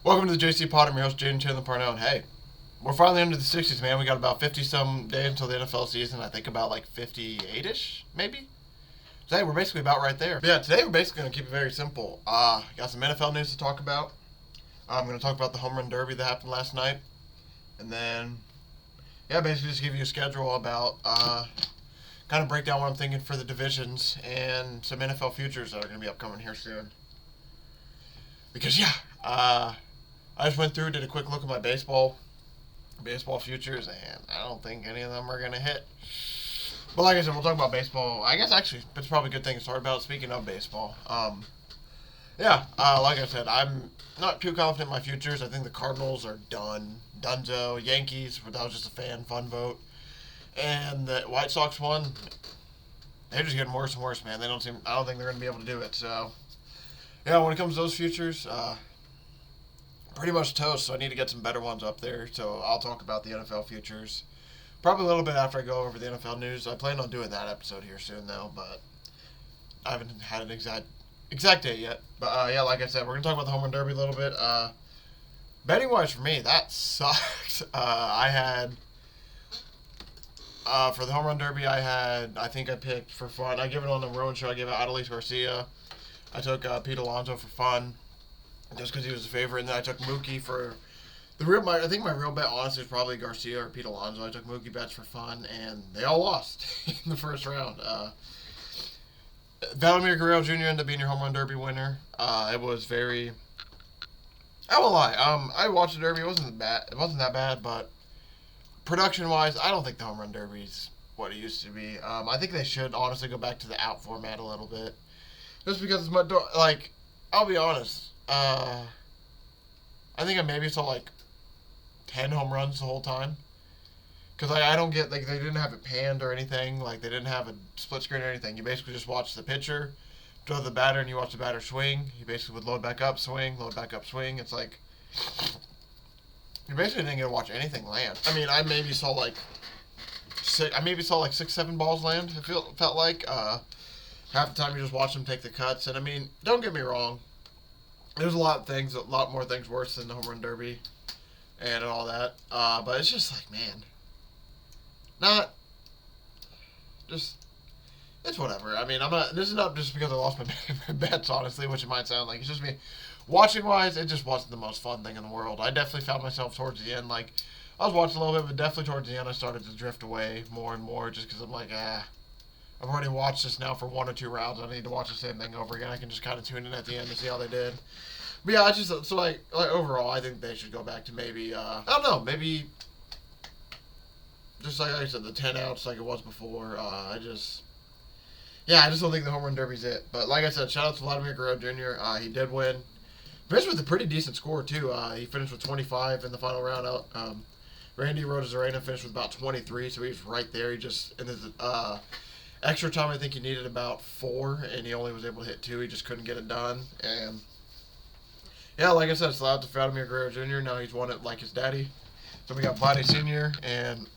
Welcome to the JCPod. I'm your host, Jaden Chandler Parnell. And hey, we're finally into the 60s, man. We got about 50-some days until the NFL season. I think about like 58-ish, maybe. So hey, we're basically about right there. But yeah, today we're basically going to keep it very simple. Got some NFL news to talk about. I'm going to talk about the home run derby that happened last night. And then, yeah, basically just give you a schedule about, kind of break down what I'm thinking for the divisions and some NFL futures that are going to be upcoming here soon. Because, yeah, I just went through, did a quick look at my baseball futures, and I don't think any of them are going to hit. But like I said, we'll talk about baseball. I guess actually it's probably a good thing to start about. Speaking of baseball, like I said, I'm not too confident in my futures. I think the Cardinals are done. Dunzo. Yankees, that was just a fun vote. And the White Sox won. They're just getting worse and worse, man. I don't think they're going to be able to do it. So, yeah, when it comes to those futures, pretty much toast, so I need to get some better ones up there. So I'll talk about the NFL futures probably a little bit after I go over the NFL news. I plan on doing that episode here soon, though, but I haven't had an exact date yet. But yeah, like I said, we're gonna talk about the home run derby a little bit. Betting wise for me, that sucked. I had for the home run derby, I think I picked for fun. I give it on the road show. I gave it Adolis Garcia. I took Pete Alonso for fun, just because he was a favorite, and then I took Mookie for the real. I think my real bet, honestly, is probably Garcia or Pete Alonso. I took Mookie bets for fun, and they all lost in the first round. Vladdy Guerrero Jr. ended up being your home run derby winner. It was very. I won't lie. I watched the derby. It wasn't that bad, but production-wise, I don't think the home run derby's what it used to be. I think they should honestly go back to the out format a little bit, just because it's much like. I'll be honest. I think I maybe saw like 10 home runs the whole time. Because I don't get, like, they didn't have it panned or anything. Like, they didn't have a split screen or anything. You basically just watch the pitcher, throw the batter, and you watch the batter swing. He basically would load back up, swing, load back up, swing. It's like, you basically didn't get to watch anything land. I mean, I maybe saw like 6, 7 balls land, it felt like. Half the time you just watch them take the cuts. And I mean, don't get me wrong. There's a lot more things worse than the home run derby and all that. But it's just like, man, it's whatever. I mean, this is not just because I lost my bets, honestly, which it might sound like. It's just me. Watching wise, it just wasn't the most fun thing in the world. I definitely found myself towards the end, like, I was watching a little bit, but definitely towards the end I started to drift away more and more just because I'm like, I've already watched this now for 1 or 2 rounds. I need to watch the same thing over again. I can just kind of tune in at the end to see how they did. But yeah, I just so like overall, I think they should go back to maybe I don't know, maybe just like I said, the 10 outs like it was before. I just don't think the home run derby's it. But like I said, shout out to Vladdy Guerrero Jr. He did win. Finished with a pretty decent score too. He finished with 25 in the final round out. Randy Arozarena finished with about 23, so he was right there. He just in his extra time, I think he needed about 4, and he only was able to hit 2. He just couldn't get it done. And yeah, like I said, it's allowed to Vladdy Guerrero Jr. Now he's won it like his daddy. So we got Vladdy Sr. and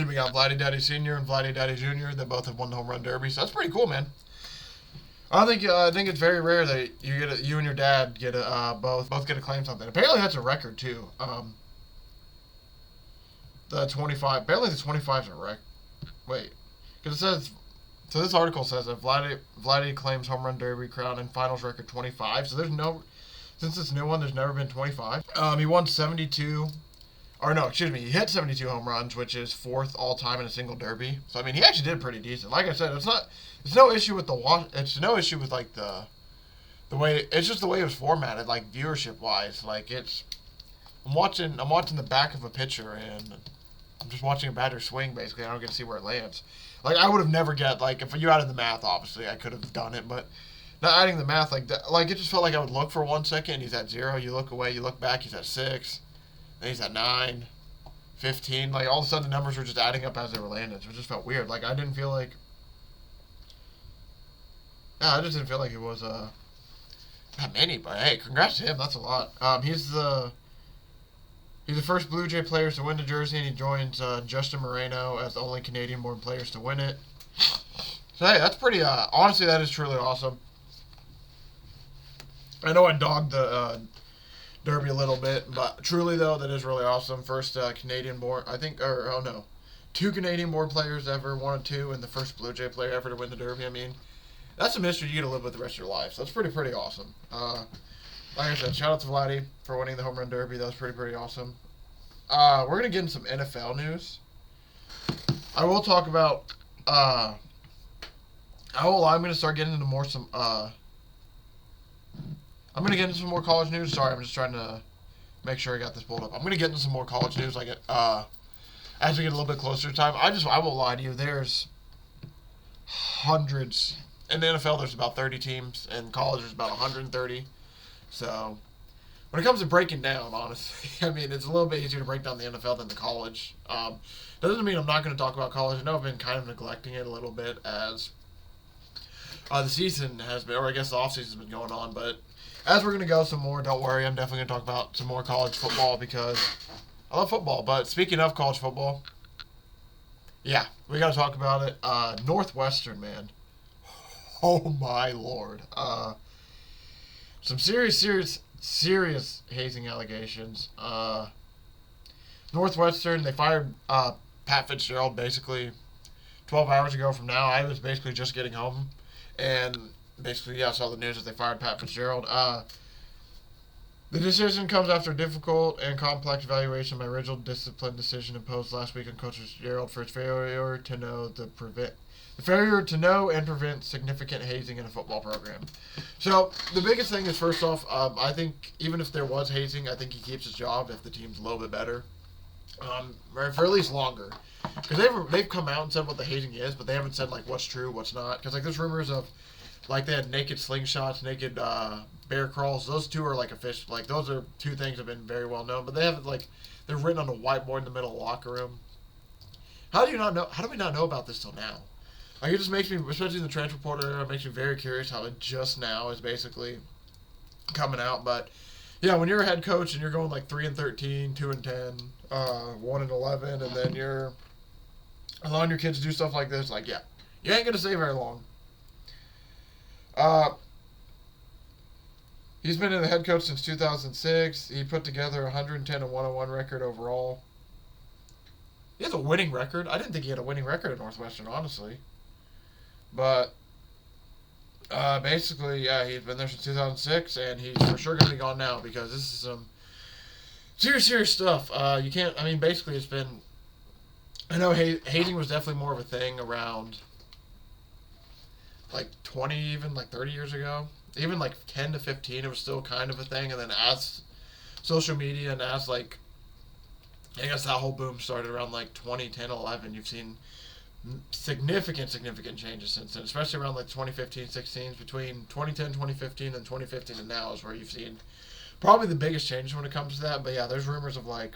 we got Vladdy Daddy Sr. and Vladdy Daddy Jr. They both have won the home run derby, so that's pretty cool, man. I think it's very rare that you and your dad get both get to claim something. Apparently that's a record too. The 25. Apparently the 25 is a record. Wait, because it says, so this article says that Vladdy claims home run derby crown and finals record 25. So since it's a new one, there's never been 25. He won 72, or no, excuse me, he hit 72 home runs, which is 4th all time in a single derby. So I mean, he actually did pretty decent. Like I said, it's no issue with it's no issue with like the way, it's just the way it was formatted, like viewership wise. Like I'm watching the back of a pitcher and I'm just watching a batter swing, basically. I don't get to see where it lands. Like, I would have never like, if you added the math, obviously, I could have done it, but not adding the math like that, like, it just felt like I would look for 1 second, he's at 0, you look away, you look back, he's at 6, then he's at 9, 15, like, all of a sudden the numbers were just adding up as they were landing, so it just felt weird. Like, I just didn't feel like it was, that many, but hey, congrats to him, that's a lot. He's the first Blue Jay players to win the jersey, and he joins Justin Moreno as the only Canadian-born players to win it. So, hey, that's pretty, honestly, that is truly awesome. I know I dogged the Derby a little bit, but truly though, that is really awesome. First Canadian-born, I think, or oh no, two Canadian-born players ever, one and two, and the first Blue Jay player ever to win the Derby. I mean, that's a mystery you get to live with the rest of your life. So that's pretty awesome. Like I said, shout out to Vladdy for winning the home run derby. That was pretty awesome. We're gonna get into some NFL news. I will talk about. I'm gonna start getting into more some. I'm gonna get into some more college news. Sorry, I'm just trying to make sure I got this pulled up. I'm gonna get into some more college news. Like as we get a little bit closer to time. I won't lie to you. There's hundreds in the NFL. There's about 30 teams. In college, there's about 130. So, when it comes to breaking down, honestly, I mean, it's a little bit easier to break down the NFL than the college. Doesn't mean I'm not going to talk about college. I know I've been kind of neglecting it a little bit as the season has been, or I guess the offseason has been going on. But as we're going to go some more, don't worry, I'm definitely going to talk about some more college football because I love football. But speaking of college football, yeah, we got to talk about it. Northwestern, man. Oh, my Lord. Some serious hazing allegations. Northwestern, they fired Pat Fitzgerald basically 12 hours ago from now. I was basically just getting home. And basically, yeah, I saw the news that they fired Pat Fitzgerald. The decision comes after a difficult and complex evaluation of my original discipline decision imposed last week on Coach Fitzgerald for his failure to know and prevent significant hazing in a football program. So the biggest thing is, first off, I think even if there was hazing, I think he keeps his job if the team's a little bit better, or for at least longer. Because they've come out and said what the hazing is, but they haven't said like what's true, what's not. Because like there's rumors of like they had naked slingshots, naked bear crawls. Those two are like official. Like those are two things that have been very well known, but they haven't like they're written on a whiteboard in the middle of the locker room. How do we not know about this till now? Like, it just makes me, especially in the transfer portal, it makes me very curious how it just now is basically coming out. But, yeah, when you're a head coach and you're going like 3-13, 2-10, 1-11, and then you're allowing your kids to do stuff like this, like, yeah, you ain't going to stay very long. He's been the head coach since 2006. He put together a 110-101 record overall. He has a winning record. I didn't think he had a winning record at Northwestern, honestly. But basically, yeah, he's been there since 2006, and he's for sure going to be gone now because this is some serious stuff. You can't, I mean, basically it's been, I know hazing was definitely more of a thing around like 20, even like 30 years ago. Even like 10 to 15, it was still kind of a thing. And then as social media and as like, I guess that whole boom started around like 2010, 11, you've seen significant changes since then, especially around like 2015, 16, between 2010, 2015, and 2015 and now is where you've seen probably the biggest changes when it comes to that. But yeah, there's rumors of like,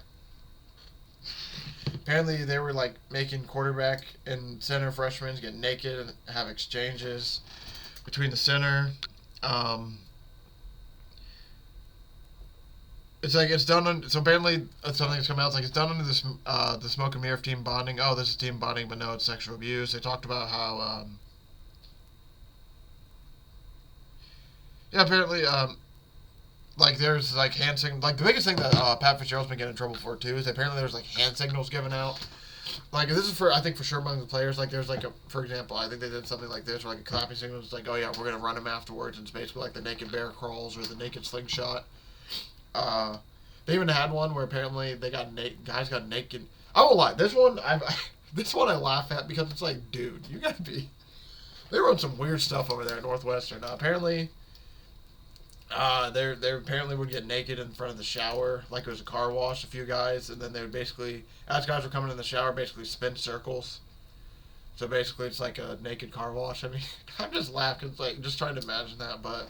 apparently they were like making quarterback and center freshmen get naked and have exchanges between the center. It's like it's done on. So apparently, something that's come out. It's like it's done under this the smoke and mirror of team bonding. Oh, this is team bonding, but no, it's sexual abuse. They talked about how yeah, apparently like there's like hand signals. Like the biggest thing that Pat Fitzgerald's been getting in trouble for too is apparently there's like hand signals given out. Like this is for I think for sure among the players. Like there's like a for example, I think they did something like this, or like a clapping signal. It's like, oh yeah, we're gonna run him afterwards. And it's basically like the naked bear crawls or the naked slingshot. They even had one where apparently they got guys got naked. I won't lie, this one I laugh at because it's like, dude, you gotta be. They run some weird stuff over there at Northwestern. Apparently, they apparently would get naked in front of the shower, like it was a car wash. A few guys, and then they would basically, as guys were coming in the shower, basically spin circles. So basically, it's like a naked car wash. I mean, I'm just laughing. It's like just trying to imagine that, but.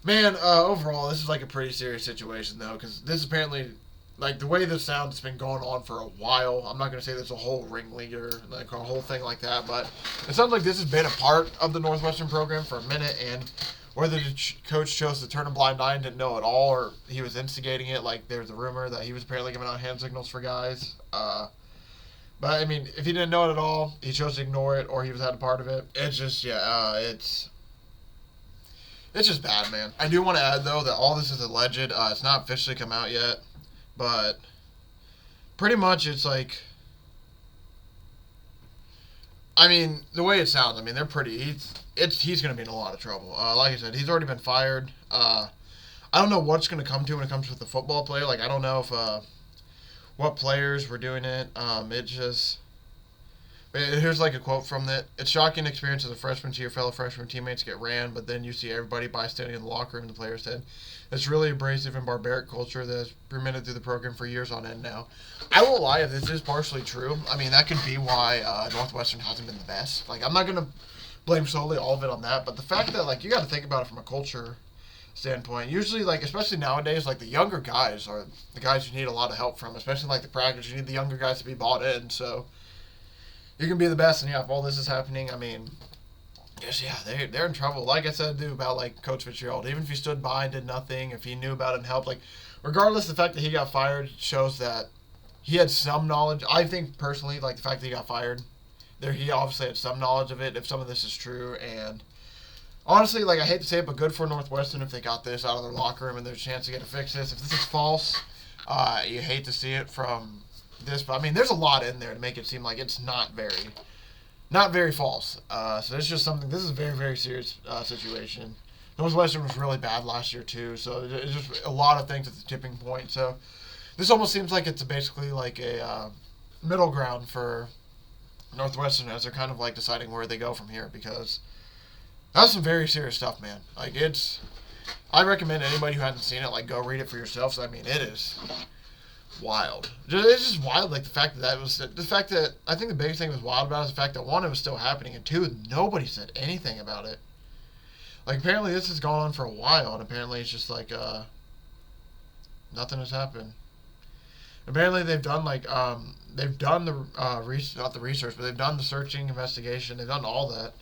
Man, overall, this is like a pretty serious situation, though, because this apparently, like, the way this sounds, it's been going on for a while. I'm not going to say there's a whole ringleader, like, a whole thing like that, but it sounds like this has been a part of the Northwestern program for a minute, and whether the coach chose to turn a blind eye and didn't know at all, or he was instigating it, like, there's a rumor that he was apparently giving out hand signals for guys. But, I mean, if he didn't know it at all, he chose to ignore it, or he was had a part of it. It's just, yeah, It's just bad, man. I do want to add, though, that all this is alleged. It's not officially come out yet. But pretty much it's like... I mean, the way it sounds, I mean, they're pretty... He's going to be in a lot of trouble. Like I said, he's already been fired. I don't know what's going to come to when it comes with the football player. Like, I don't know if... what players were doing it. It just... Here's like a quote from it. It's shocking experience as a freshman to your fellow freshman teammates get ran, but then you see everybody bystanding in the locker room, the players said. It's really abrasive and barbaric culture that has permitted through the program for years on end now. I won't lie, if this is partially true, I mean, that could be why Northwestern hasn't been the best. Like, I'm not going to blame solely all of it on that, but the fact that, like, you got to think about it from a culture standpoint. Usually, like, especially nowadays, like, the younger guys are the guys you need a lot of help from, especially, like, the practice. You need the younger guys to be bought in, so... You can be the best, and yeah, if all this is happening, I mean, just, yeah, they're in trouble. Like I said, dude, about, like, Coach Fitzgerald. Even if he stood by and did nothing, if he knew about it and helped, like, regardless, the fact that he got fired shows that he had some knowledge. I think, personally, like, the fact that he got fired, he obviously had some knowledge of it, if some of this is true, and honestly, like, I hate to say it, but good for Northwestern if they got this out of their locker room and there's a chance to get to fix this. If this is false, you hate to see it from... this, but I mean, there's a lot in there to make it seem like it's not very false. So it's just something. This is a very, very serious situation. Northwestern was really bad last year too, so it's just a lot of things at the tipping point. So this almost seems like it's basically like a middle ground for Northwestern as they're kind of like deciding where they go from here, because that's some very serious stuff, man. Like, it's... I recommend anybody who hasn't seen it, like, go read it for yourselves. I mean, it is wild. It's just wild, like, the fact that I think the biggest thing that was wild about it is the fact that, one, it was still happening, and two, nobody said anything about it. Like, apparently this has gone on for a while, and apparently it's just like, nothing has happened. Apparently they've done, like, they've done the, not the research, but they've done the searching, investigation, they've done all that.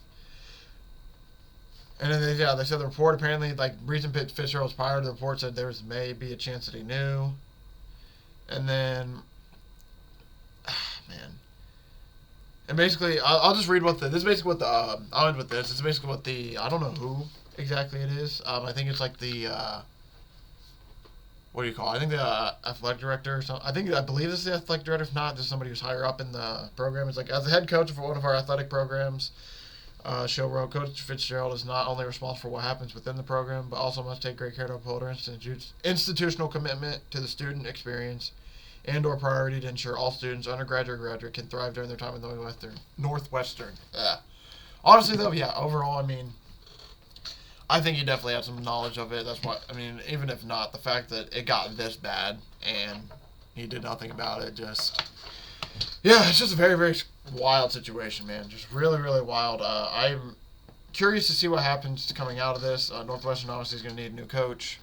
And then they said the report, apparently, like, reason Fitzgerald was fired, the report said there was maybe a chance that he knew. And then, man. And basically, I'll just read what this is basically what the, I'll end with this. It's basically what the, I don't know who exactly it is. I think it's like the, what do you call it? I think the athletic director or something. I believe this is the athletic director. If not, this is somebody who's higher up in the program. It's like, as the head coach for one of our athletic programs, show wrote, Coach Fitzgerald is not only responsible for what happens within the program, but also must take great care to uphold our institutional commitment to the student experience and or priority to ensure all students, undergraduate or graduate, can thrive during their time in Northwestern. Honestly, though, yeah, overall, I mean, I think he definitely had some knowledge of it. That's what, I mean, even if not, the fact that it got this bad and he did nothing about it, just... yeah, it's just a very, very wild situation, man. Just really, really wild. I'm curious to see what happens coming out of this. Northwestern obviously is going to need a new coach.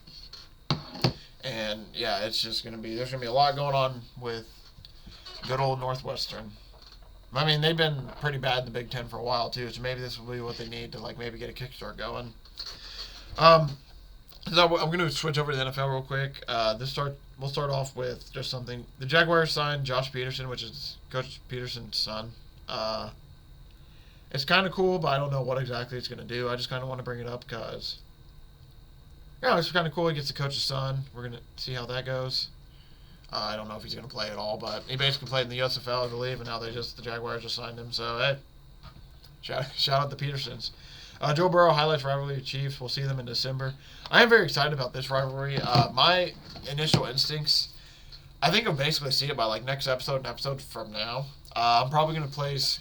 And, yeah, it's just going to be, there's going to be a lot going on with good old Northwestern. I mean, they've been pretty bad in the Big Ten for a while, too, so maybe this will be what they need to, like, maybe get a kickstart going. So I'm going to switch over to the NFL real quick. We'll start off with just something. The Jaguars signed Josh Peterson, which is Coach Peterson's son. It's kind of cool, but I don't know what exactly it's going to do. I just kind of want to bring it up because, yeah, it's kind of cool. He gets to coach his son. We're going to see how that goes. I don't know if he's going to play at all, but he basically played in the USFL, I believe, and now the Jaguars just signed him. So, hey, shout out the Petersons. Joe Burrow highlights rivalry with Chiefs. We'll see them in December. I am very excited about this rivalry. My initial instincts, I think I'll basically see it by like next episode, an episode from now. I'm probably going to place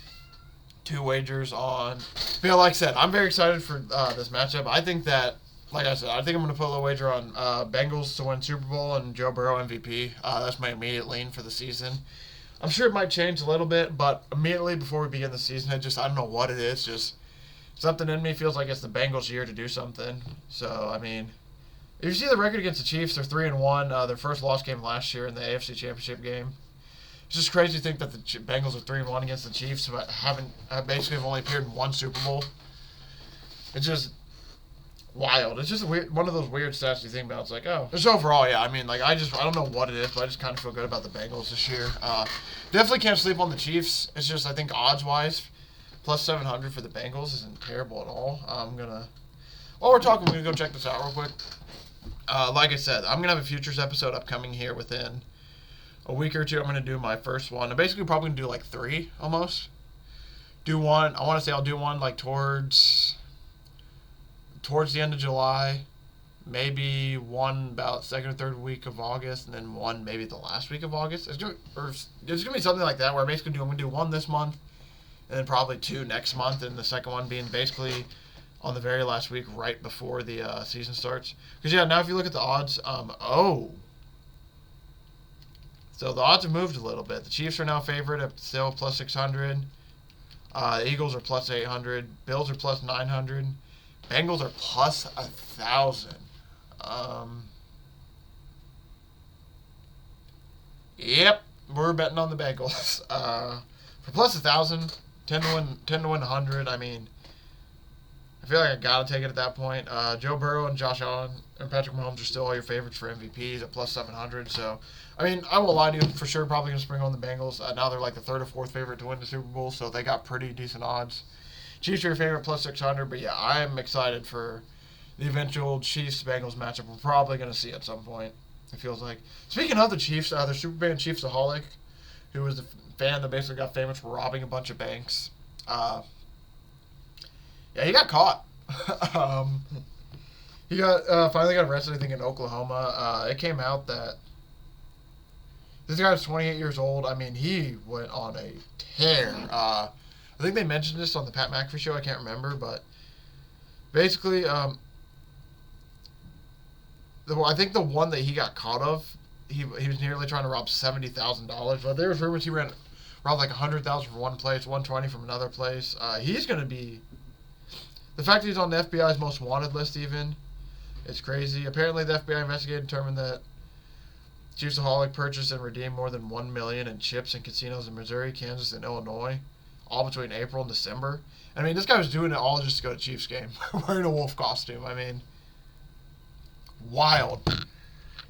2 wagers on. But like I said, I'm very excited for this matchup. I think that, like I said, I think I'm going to put a little wager on Bengals to win Super Bowl and Joe Burrow MVP. That's my immediate lean for the season. I'm sure it might change a little bit, but immediately before we begin the season, I don't know what it is, just something in me feels like it's the Bengals' year to do something. So, I mean, if you see the record against the Chiefs, they're 3-1. Their first loss came last year in the AFC Championship game. It's just crazy to think that the Bengals are 3-1 against the Chiefs, but basically have only appeared in 1 Super Bowl. It's just wild. It's just one of those weird stats you think about. It's like, oh. Just overall, yeah. I mean, like, I don't know what it is, but I just kind of feel good about the Bengals this year. Definitely can't sleep on the Chiefs. It's just, I think, odds-wise, plus 700 for the Bengals isn't terrible at all. While we're talking, we're going to go check this out real quick. Like I said, I'm going to have a futures episode upcoming here within a week or two. I'm going to do my first one. I'm basically probably going to do like 3 almost. Do one, I want to say I'll do one like towards the end of July. Maybe one about second or third week of August, and then one maybe the last week of August. It's gonna be something like that where I'm gonna do one this month, and then probably 2 next month, and the second one being basically on the very last week right before the season starts. Because yeah, now if you look at the odds, so the odds have moved a little bit. The Chiefs are now favored at still plus 600. The Eagles are plus 800. Bills are plus 900. Bengals are plus 1,000. Yep, we're betting on the Bengals. For plus 1,000, 10 to win 100. I mean, I feel like I gotta take it at that point. Joe Burrow and Josh Allen and Patrick Mahomes are still all your favorites for MVPs at plus 700. So, I mean, I won't lie to you, for sure probably gonna spring on the Bengals. Now they're like the 3rd or 4th favorite to win the Super Bowl, so they got pretty decent odds. Chiefs are your favorite plus 600, but yeah, I am excited for the eventual Chiefs-Bengals matchup. We're probably going to see at some point, it feels like. Speaking of the Chiefs, the Superman Chiefsaholic, who was the fan that basically got famous for robbing a bunch of banks, yeah, he got caught. He finally got arrested, I think, in Oklahoma. It came out that this guy was 28 years old. I mean, he went on a tear. I think they mentioned this on the Pat McAfee show. I can't remember, but basically, I think the one that he got caught of, he was nearly trying to rob $70,000. But there was rumors he robbed like $100,000 from one place, $120 from another place. He's going to be, the fact that he's on the FBI's most wanted list even, it's crazy. Apparently, the FBI investigator determined that Chiefsaholic purchased and redeemed more than $1 million in chips in casinos in Missouri, Kansas, and Illinois, all between April and December. I mean, this guy was doing it all just to go to Chiefs game, wearing a wolf costume. I mean, wild.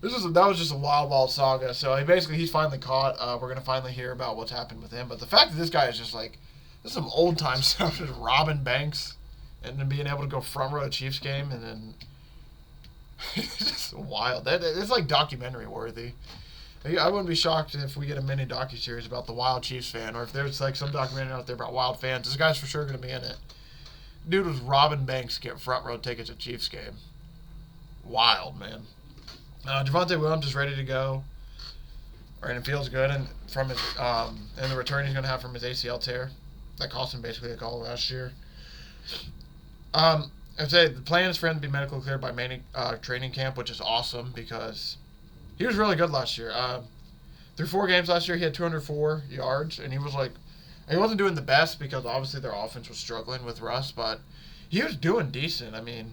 That was just a wild saga. So he's finally caught. We're gonna finally hear about what's happened with him. But the fact that this guy is just like, this is some old time stuff, just robbing banks, and then being able to go front row a Chiefs game, and then it's just wild. It's like documentary worthy. I wouldn't be shocked if we get a mini docuseries about the wild Chiefs fan, or if there's like some documentary out there about wild fans. This guy's for sure going to be in it. Dude was robbing banks to get front row tickets at Chiefs game. Wild, man. Javonte Williams is ready to go, and it feels good. And from his and the return he's going to have from his ACL tear, that cost him basically a call last year. I'd say the plan is for him to be medically cleared by training camp, which is awesome because he was really good last year. Through 4 games last year, he had 204 yards, and he wasn't doing the best because obviously their offense was struggling with Russ, but he was doing decent. I mean,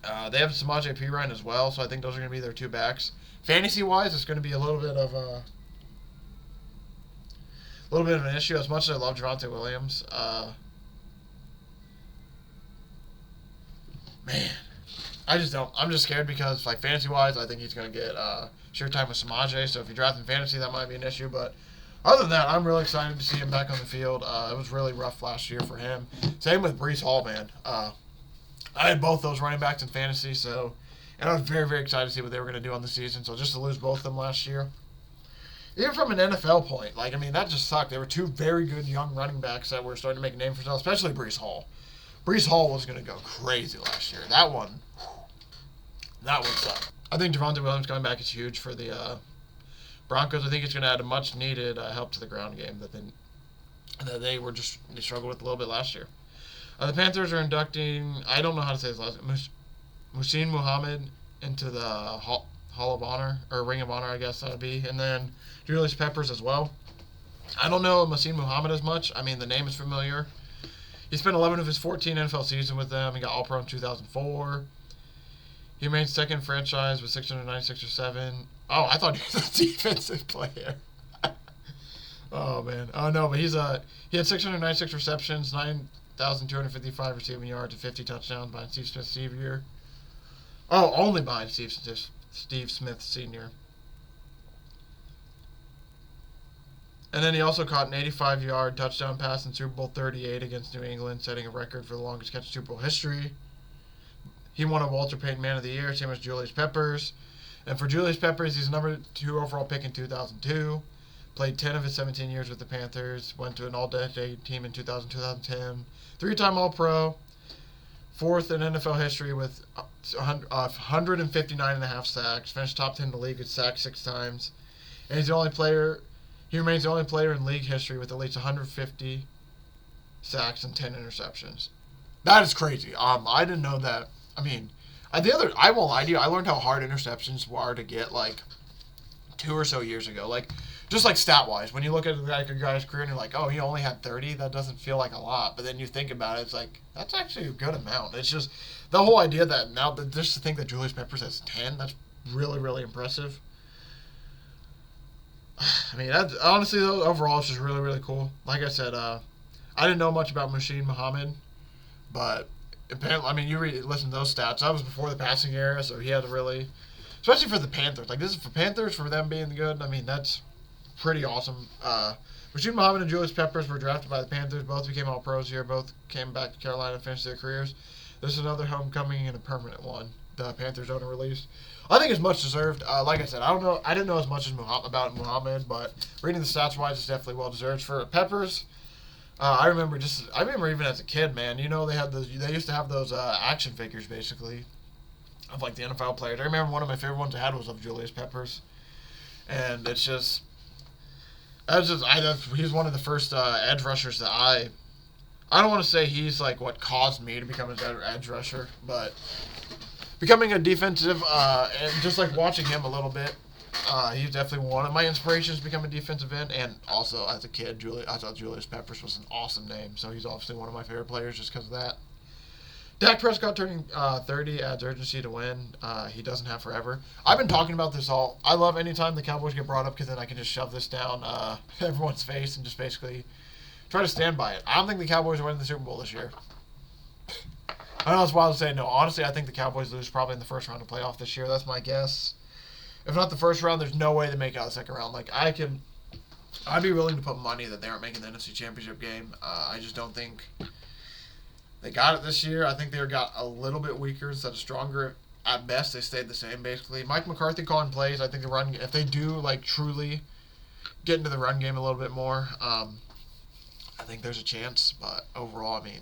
they have Samaje Perine as well, so I think those are going to be their 2 backs. Fantasy-wise, it's going to be a little bit of an issue. As much as I love Javonte Williams, man, I just don't. I'm just scared because, like, fantasy-wise, I think he's going to get share time with Samaje. So if you draft in fantasy, that might be an issue. But other than that, I'm really excited to see him back on the field. It was really rough last year for him. Same with Breece Hall, man. I had both those running backs in fantasy, and I was very, very excited to see what they were going to do on the season. So just to lose both of them last year, even from an NFL point, like, I mean, that just sucked. There were 2 very good young running backs that were starting to make a name for themselves, especially Breece Hall. Breece Hall was going to go crazy last year. That one sucked. I think Javonte Williams coming back is huge for the Broncos. I think it's going to add a much-needed help to the ground game that they struggled with a little bit last year. The Panthers are inducting, I don't know how to say his last name, Muhsin Muhammad into the Hall of Honor, or Ring of Honor, I guess that would be, and then Julius Peppers as well. I don't know Muhsin Muhammad as much. I mean, the name is familiar. He spent 11 of his 14 NFL seasons with them. He got All-Pro in 2004. He remains second franchise with 696 or 7. Oh, I thought he was a defensive player. Oh, man. Oh, no, but he had 696 receptions, 9,255 receiving yards, and 50 touchdowns behind Steve Smith Sr. Oh, only behind Steve Smith Sr. And then he also caught an 85-yard touchdown pass in Super Bowl 38 against New England, setting a record for the longest catch in Super Bowl history. He won a Walter Payton Man of the Year, same as Julius Peppers. And for Julius Peppers, he's number 2 overall pick in 2002. Played 10 of his 17 years with the Panthers. Went to an all-decade team in 2000, 2010. 3-time All-Pro. 4th in NFL history with 159.5 sacks. Finished top 10 in the league with sacks 6 times. And he's the only player. He remains the only player in league history with at least 150 sacks and 10 interceptions. That is crazy. I didn't know that. I mean, I won't lie to you. I learned how hard interceptions were to get like 2 or so years ago. Like, just like stat-wise, when you look at like a guy's career and you're like, oh, he only had 30, that doesn't feel like a lot. But then you think about it, it's like, that's actually a good amount. It's just the whole idea that now, just to think that Julius Peppers has 10, that's really, really impressive. I mean, that's, honestly, though, overall, it's just really, really cool. Like I said, I didn't know much about Muhsin Muhammad, but apparently, I mean, listen to those stats. That was before the passing era, so he had to really, especially for the Panthers. Like, this is for Panthers, for them being good. I mean, that's pretty awesome. Muhsin Muhammad and Julius Peppers were drafted by the Panthers. Both became All-Pros here. Both came back to Carolina and finished their careers. This is another homecoming and a permanent one. The Panthers owner released. I think it's much deserved. Like I said, I didn't know as much as about Muhammad, but reading the stats wise, it's definitely well deserved. For Peppers, I remember even as a kid, man. You know, they used to have those action figures basically of like the NFL players. I remember one of my favorite ones I had was of Julius Peppers, and it's just. He's one of the first edge rushers that I don't want to say he's like what caused me to become an edge rusher, but becoming a defensive, and just like watching him a little bit, he's definitely one of my inspirations to become a defensive end. And also as a kid, I thought Julius Peppers was an awesome name, so he's obviously one of my favorite players just because of that. Dak Prescott turning 30 adds urgency to win. He doesn't have forever. I've been talking about this all. I love anytime the Cowboys get brought up because then I can just shove this down everyone's face and just basically try to stand by it. I don't think the Cowboys are winning the Super Bowl this year. I know it's wild to say no. Honestly, I think the Cowboys lose probably in the first round of playoff this year. That's my guess. If not the first round, there's no way they make out the second round. Like I'd be willing to put money that they aren't making the NFC Championship game. I just don't think. They got it this year. I think they got a little bit weaker instead of stronger. At best, they stayed the same, basically. Mike McCarthy calling plays. I think the run, if they do, like, truly get into the run game a little bit more, I think there's a chance. But overall, I mean,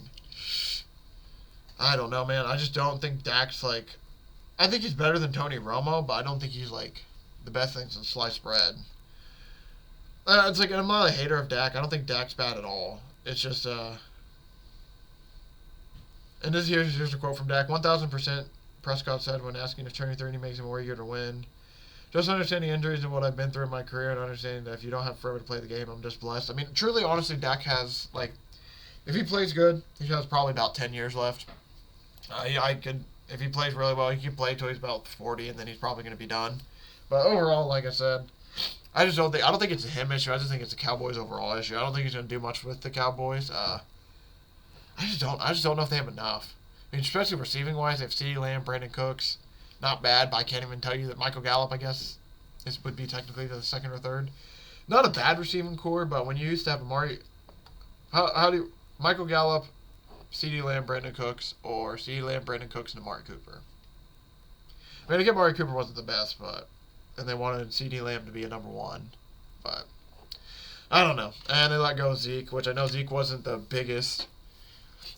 I don't know, man. I just don't think Dak's, like, I think he's better than Tony Romo, but I don't think he's, like, the best thing since sliced bread. It's like, I'm not a hater of Dak. I don't think Dak's bad at all. It's just, and here's a quote from Dak. 1,000% Prescott said when asking if turning 30 makes him more eager to win. Just understanding injuries and what I've been through in my career and understanding that if you don't have forever to play the game, I'm just blessed. I mean, truly, honestly, Dak has, like, if he plays good, he has probably about 10 years left. If he plays really well, he can play till he's about 40, and then he's probably going to be done. But overall, like I said, I don't think it's a him issue. I just think it's a Cowboys overall issue. I don't think he's going to do much with the Cowboys. I just don't know if they have enough. I mean, especially receiving wise, they have CeeDee Lamb, Brandon Cooks, not bad. But I can't even tell you that Michael Gallup, I guess, would be technically the second or third. Not a bad receiving core, but when you used to have Michael Gallup, CeeDee Lamb, Brandon Cooks, or CeeDee Lamb, Brandon Cooks, and Amari Cooper. I mean, again, Amari Cooper wasn't the best, and they wanted CeeDee Lamb to be a number 1, but I don't know. And they let go of Zeke, which I know Zeke wasn't the biggest.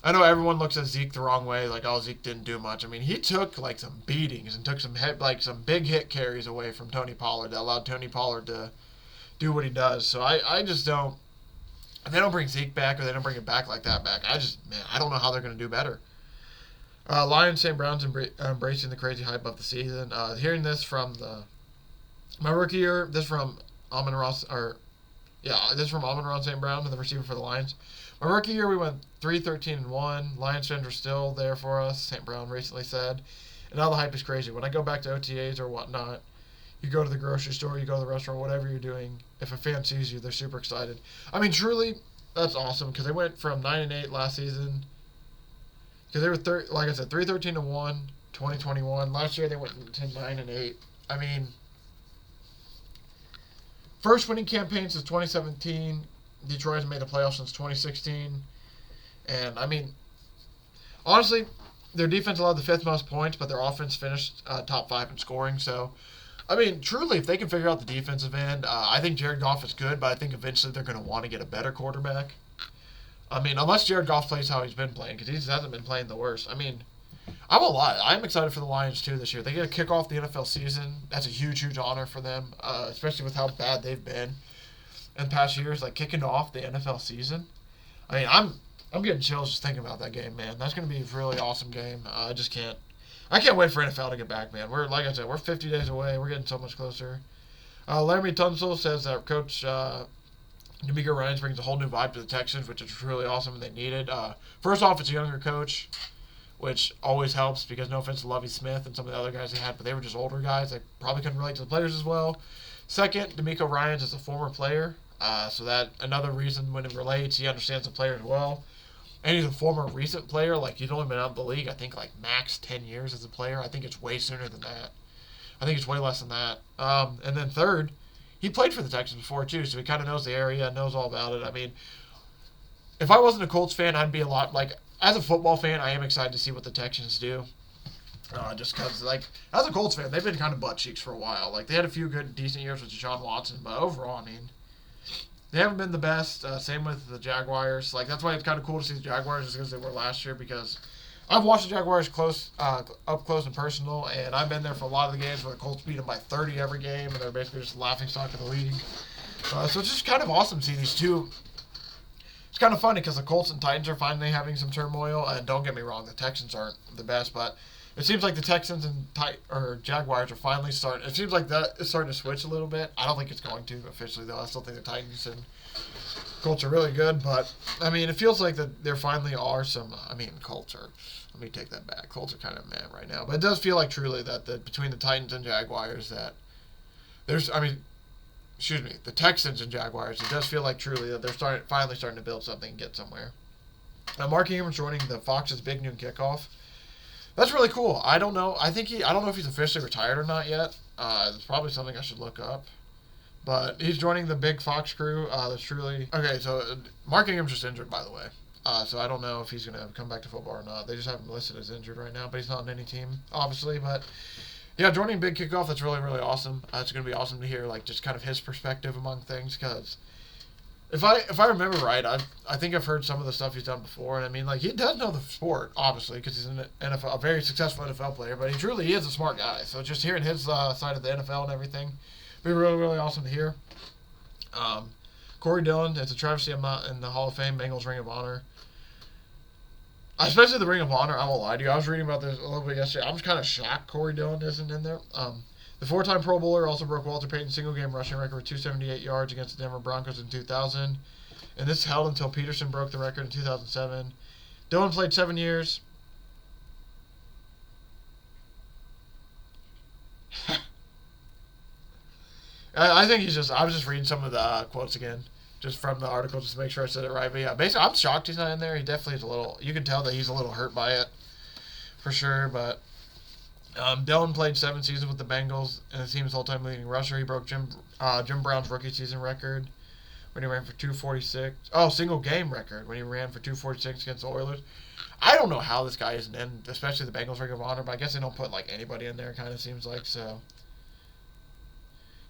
I know everyone looks at Zeke the wrong way, like, oh, Zeke didn't do much. I mean, he took, like, some beatings and took some big hit carries away from Tony Pollard that allowed Tony Pollard to do what he does. So I just don't, if they don't bring Zeke back or they don't bring it back like that back, I don't know how they're going to do better. Lions, St. Brown's embracing the crazy hype of the season. Hearing this from my rookie year, this from Amon-Ra St. Brown, the receiver for the Lions. My rookie year, we went 3-13-1. Lions fans are still there for us, St. Brown recently said. And now the hype is crazy. When I go back to OTAs or whatnot, you go to the grocery store, you go to the restaurant, whatever you're doing, if a fan sees you, they're super excited. I mean, truly, that's awesome because they went from 9-8 last season. Because they were, like I said, 3-13-1, 2021. Last year, they went to 9-8. I mean, first winning campaign since 2017. Detroit has made the playoffs since 2016. And, I mean, honestly, their defense allowed the 5th most points, but their offense finished top 5 in scoring. So, I mean, truly, if they can figure out the defensive end, I think Jared Goff is good, but I think eventually they're going to want to get a better quarterback. I mean, unless Jared Goff plays how he's been playing, because he hasn't been playing the worst. I mean, I won't lie. I'm excited for the Lions, too, this year. They get to kick off the NFL season. That's a huge, huge honor for them, especially with how bad they've been in past years, like kicking off the NFL season. I mean, I'm getting chills just thinking about that game, man. That's going to be a really awesome game. I can't wait for NFL to get back, man. Like I said, we're 50 days away. We're getting so much closer. Laramie Tunsil says that Coach D'Amico Ryans brings a whole new vibe to the Texans, which is really awesome and they needed. First off, it's a younger coach, which always helps because no offense to Lovie Smith and some of the other guys they had, but they were just older guys. They probably couldn't relate to the players as well. Second, D'Amico Ryans is a former player, so that another reason when it relates, he understands the players well. And he's a former recent player. Like, he's only been out of the league, I think, like, max 10 years as a player. I think it's way sooner than that. I think it's way less than that. And then third, he played for the Texans before, too, so he kind of knows the area, knows all about it. I mean, if I wasn't a Colts fan, I'd be a lot, like, as a football fan, I am excited to see what the Texans do. Just because, like, as a Colts fan, they've been kind of butt cheeks for a while. Like, they had a few good, decent years with Deshaun Watson, but overall, I mean, they haven't been the best. Same with the Jaguars. Like, that's why it's kind of cool to see the Jaguars just because they were last year, because I've watched the Jaguars up close and personal, and I've been there for a lot of the games where the Colts beat them by 30 every game, and they're basically just laughing stock of the league. So it's just kind of awesome to see these two. It's kind of funny because the Colts and Titans are finally having some turmoil, and don't get me wrong, the Texans aren't the best, but it seems like the Texans and Jaguars are finally starting. It seems like that is starting to switch a little bit. I don't think it's going to officially, though. I still think the Titans and Colts are really good, but I mean, it feels like that there finally are some. I mean, Colts are. Let me take that back. Colts are kind of mad right now, but it does feel like truly that between the Titans and Jaguars that there's. I mean, excuse me, the Texans and Jaguars. It does feel like truly that they're finally starting to build something and get somewhere. Now, Mark Ingram's joining the Fox's Big Noon Kickoff. That's really cool. I don't know. I don't know if he's officially retired or not yet. It's probably something I should look up. But he's joining the Big Fox crew. That's truly okay. So Mark Ingram's just injured, by the way. So I don't know if he's gonna come back to football or not. They just have him listed as injured right now, but he's not on any team, obviously. But yeah, joining Big Kickoff. That's really, really awesome. It's gonna be awesome to hear like just kind of his perspective among things, because if I remember right, I think I've heard some of the stuff he's done before, and I mean, like, he does know the sport, obviously, because he's an NFL, a very successful NFL player, but he truly is a smart guy. So just hearing his side of the NFL and everything, be really, really awesome to hear. Corey Dillon, it's a travesty I'm not in the Hall of Fame, Bengals Ring of Honor. Especially the Ring of Honor, I won't lie to you. I was reading about this a little bit yesterday. I'm just kind of shocked Corey Dillon isn't in there. The four-time Pro Bowler also broke Walter Payton's single-game rushing record with 278 yards against the Denver Broncos in 2000. And this held until Peterson broke the record in 2007. Dillon played 7 years. I think he's just... I was just reading some of the quotes again, just from the article, just to make sure I said it right. But yeah, basically, I'm shocked he's not in there. He definitely is a little... You can tell that he's a little hurt by it, for sure, but... Dillon played 7 seasons with the Bengals and the team's all-time leading rusher. He broke Jim Brown's rookie season record when he ran for 246. Oh, single game record when he ran for 246 against the Oilers. I don't know how this guy isn't in, especially the Bengals Ring of Honor, but I guess they don't put like anybody in there. Kind of seems like so.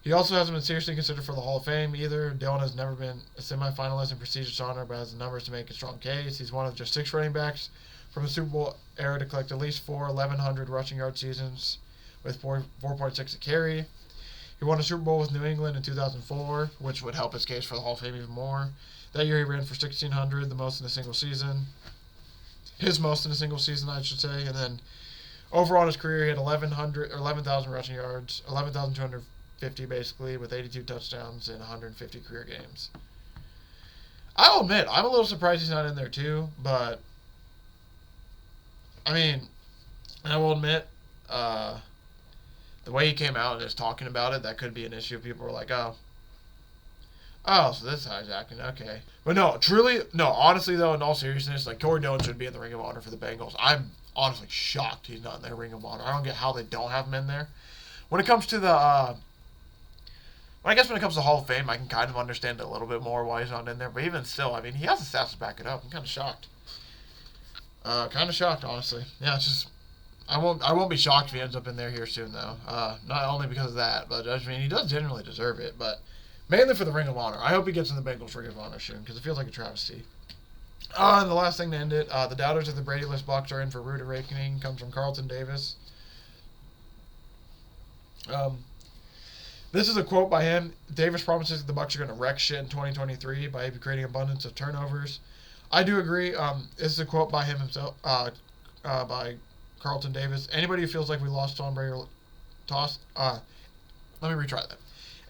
He also hasn't been seriously considered for the Hall of Fame either. Dillon has never been a semifinalist in prestigious honor, but has the numbers to make a strong case. He's one of just 6 running backs from the Super Bowl era to collect at least 4 1,100 rushing yard seasons with 4.6 a carry. He won a Super Bowl with New England in 2004, which would help his case for the Hall of Fame even more. That year he ran for 1,600, the most in a single season. His most in a single season, I should say. And then overall in his career, he had 11,000 rushing yards, 11,250 basically, with 82 touchdowns in 150 career games. I'll admit, I'm a little surprised he's not in there too, but I mean, I will admit, the way he came out and is talking about it, that could be an issue. People were like, oh, so this is how he's acting, okay. But no, truly, no, honestly, though, in all seriousness, like, Corey Dillon should be in the Ring of Honor for the Bengals. I'm honestly shocked he's not in their Ring of Honor. I don't get how they don't have him in there. When it comes to the, when it comes to Hall of Fame, I can kind of understand it a little bit more why he's not in there. But even still, I mean, he has the stats to back it up. I'm kind of shocked. Kind of shocked, honestly. Yeah, it's just I won't be shocked if he ends up in there here soon, though. Not only because of that, but I mean he does generally deserve it, but mainly for the Ring of Honor. I hope he gets in the Bengals Ring of Honor soon because it feels like a travesty. And the last thing to end it, the doubters of the Brady List Bucks are in for rude awakening. Comes from Carlton Davis. This is a quote by him. Davis promises the Bucks are going to wreck shit in 2023 by creating abundance of turnovers. I do agree. This is a quote by him himself, by Carlton Davis. Anybody who feels like we lost Tom Brady or tossed. Let me retry that.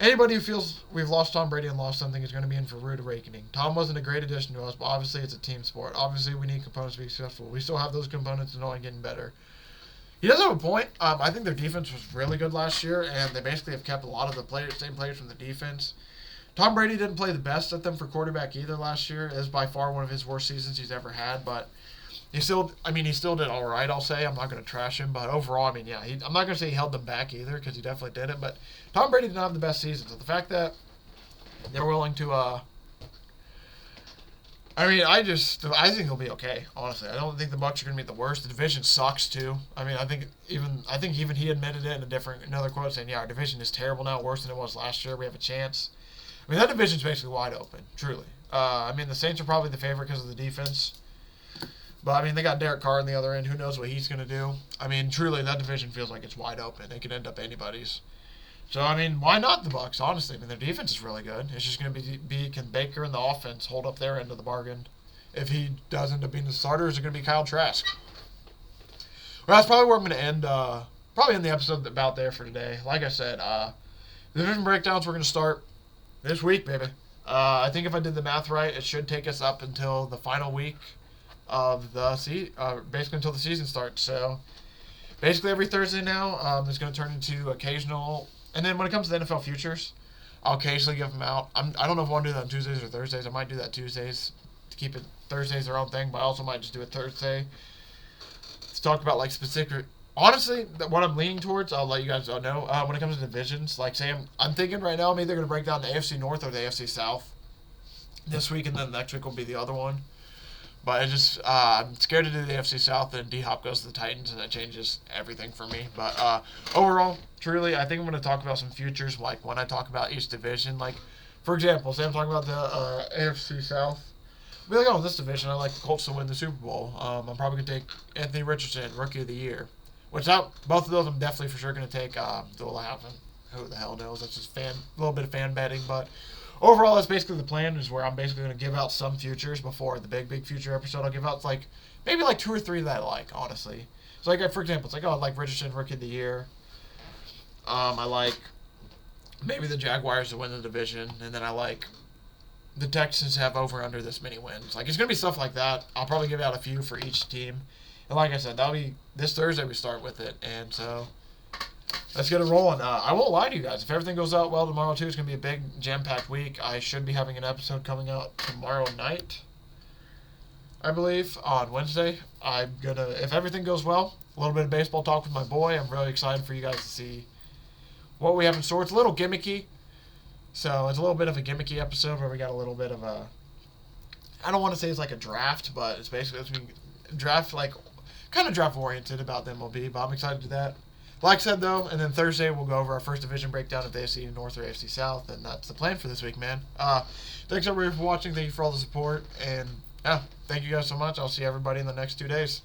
Anybody who feels we've lost Tom Brady and lost something is going to be in for rude awakening. Tom wasn't a great addition to us, but obviously it's a team sport. Obviously we need components to be successful. We still have those components and only getting better. He does have a point. I think their defense was really good last year, and they basically have kept a lot of the same players from the defense. Tom Brady didn't play the best at them for quarterback either last year. It was by far one of his worst seasons he's ever had, but he still did all right, I'll say. I'm not going to trash him, but overall, I mean, yeah, I'm not going to say he held them back either because he definitely didn't, but Tom Brady didn't have the best season. So the fact that they're willing to I think he'll be okay. Honestly, I don't think the Bucks are going to be the worst. The division sucks too. I mean, I think even he admitted it in another quote saying, "Yeah, our division is terrible now, worse than it was last year. We have a chance." I mean, that division's basically wide open, truly. I mean, the Saints are probably the favorite because of the defense, but I mean, they got Derek Carr on the other end. Who knows what he's going to do? I mean, truly, that division feels like it's wide open. It could end up anybody's. So, I mean, why not the Bucks, honestly? I mean, their defense is really good. It's just going to be can Baker and the offense hold up their end of the bargain? If he does end up being the starter, is it going to be Kyle Trask? Well, that's probably where I'm going to end. Probably end the episode about there for today. Like I said, the division breakdowns we're going to start this week, baby. I think if I did the math right, it should take us up until the final week of the season, basically until the season starts. So, basically every Thursday now is going to turn into occasional. And then when it comes to the NFL futures, I'll occasionally give them out. I don't know if I want to do that on Tuesdays or Thursdays. I might do that Tuesdays to keep it Thursdays their own thing, but I also might just do it Thursday to talk about like specific. Honestly, what I'm leaning towards, I'll let you guys know. When it comes to divisions, like say I'm thinking right now, I'm either going to break down the AFC North or the AFC South this week, and then next week will be the other one. But I'm scared to do the AFC South, and D-Hop goes to the Titans, and that changes everything for me. But overall, truly, I think I'm going to talk about some futures, like when I talk about each division. Like, for example, say I'm talking about the AFC South. I'll be like, oh, this division, I like the Colts to win the Super Bowl. I'm probably going to take Anthony Richardson, Rookie of the Year. Both of those I'm definitely for sure going to take. Who the hell knows? That's just a little bit of fan betting, but overall, that's basically the plan, is where I'm basically going to give out some futures before the big future episode. I'll give out maybe 2 or 3 that I like, honestly. So for example, it's I like Richardson, Rookie of the Year. I like maybe the Jaguars to win the division, and then I like the Texans have over under this many wins. It's going to be stuff like that. I'll probably give out a few for each team. And like I said, that'll be this Thursday we start with it. And so let's get it rolling. I won't lie to you guys. If everything goes out well tomorrow, too, it's going to be a big, jam-packed week. I should be having an episode coming out tomorrow night, I believe, on Wednesday. If everything goes well, a little bit of baseball talk with my boy. I'm really excited for you guys to see what we have in store. It's a little gimmicky. So it's a little bit of a gimmicky episode where we got a little bit of a, I don't want to say it's like a draft, but it's basically draft, kind of draft oriented about the MLB, but I'm excited to do that. Like I said, though, and then Thursday we'll go over our first division breakdown of the AFC North or AFC South, and that's the plan for this week, man. Thanks everybody for watching. Thank you for all the support, and yeah, thank you guys so much. I'll see everybody in the next 2 days.